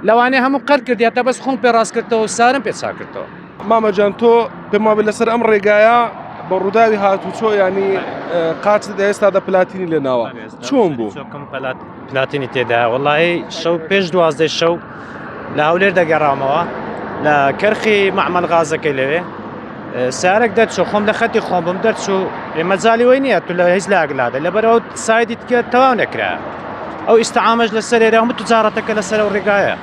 لەوانەیە هەموو قەر کردیاتە بەس خۆم پێ ڕاست کردەوە و سارم پێ چاکردەوە. مامەجان تۆ پێم وابێت لەسەر ئەم ڕێگایە بە ڕووداوی هاتوچۆ ینی قاچت ئێستا دە پلاتینی لێناوە چۆن بوو؟ پلاتینی تێدا وەڵی شەو پێش 12 شەو لە هەولێر دەگەڕامەوە لە کەرخی مەعمەل غازەکەی لەوێ سارێک دەرچوو خۆم لە خەتی خۆم بم دەرچوو مەجاالی نییە تو لە هیچ لاگلادە لەبەرەوە سایدی تکە تەواو نەکرا ئەو ئیسعامەش لە سەرێرە هەموو توجارەتەکە لە سەر و ڕێگایە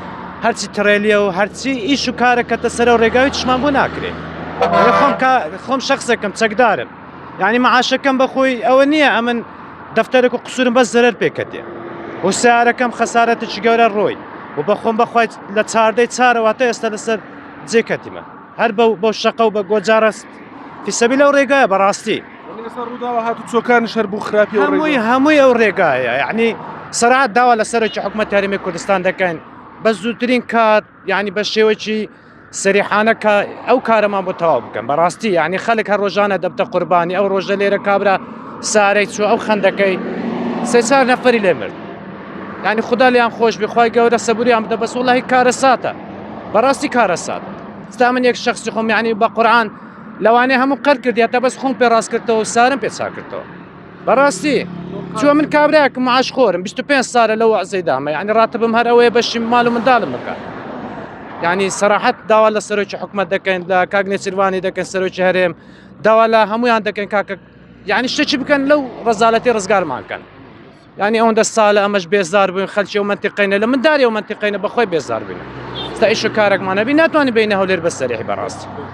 هەرچی تڕێلیە و هەرچی ئیش و کارەکەتە سەر و ڕێگاوی تشمان بوو ناکرێت خۆم شخصەکەم چەکدارم یعنی مەعاشەکەم بەخۆی ئەوە نییە ئەمن دەفتەرێک و قسوورم بەس زەرەر پێکەتێ و سیارەکەم خەسارەتێکی گەورە ڕۆی و بەخۆم بەخوای لە چاردەی چارەواتە ئێستا لەسەر جێکەتیمە هەر بەو شەقە و بە گۆجارەست فیسەبی لەو ڕێگایە بەڕاستی ڕووداوە هاتوچۆکان شەر بوو خراپی هەمووی ئەو ڕێگایە یعنی سەرعات داوا لەسەرکی حکومەت یاریمی کوردستان دەکەن بە زووترین کات یعنی بە شێوەی سەریحانەکە ئەو کارەمان بۆ تەواو بکەن بەڕاستی یعنی خەڵک هەر ڕۆژانە دەبتە قوربانی ئەو ڕۆژە لێرە کابرا سارەی چوو ئەو خەندەکەی سێ-چار نەفەری لێ مرد یعنی خوددا لیان خۆش بخوای گەورە سەبوریان بدە بەس وڵی کارە ساتە بەڕاستی کارە سات ستا من یەک شخصی خۆم یعنی بە قورعان لەوانەیە هەموو قەر کردیاتە بەس خۆم پێ ڕاست کردەوە و سارم پێ چاکردەوە بەڕاستی چوە من کابراایەکم معاش خۆرم 25 ساڵە لەو عزەیدامە یعنی ڕاتبم هەر ئەوەیە بەشی ماڵ و منداڵم بکات یعنی سەراحەت داوا لە سەرۆکی حکومەت دەکەین لە کاک نێچیروانی دەکەن سەرۆکی هەرێم داوا لە هەمویان دەکەن کاکە یعنی شتێکی بکەن لەو ڕەزالەتی ڕزگارمانکەن یعنی ئەوەندە ساڵە ئەمەش بێزار بووین خەلکی و منتیقینە لە منداری و منتیقینە بەخۆی بێزار بووین ستا ئیش و کارێکمانەبی ناتوانین بینە هەولێر بە سەریحی بەڕاستی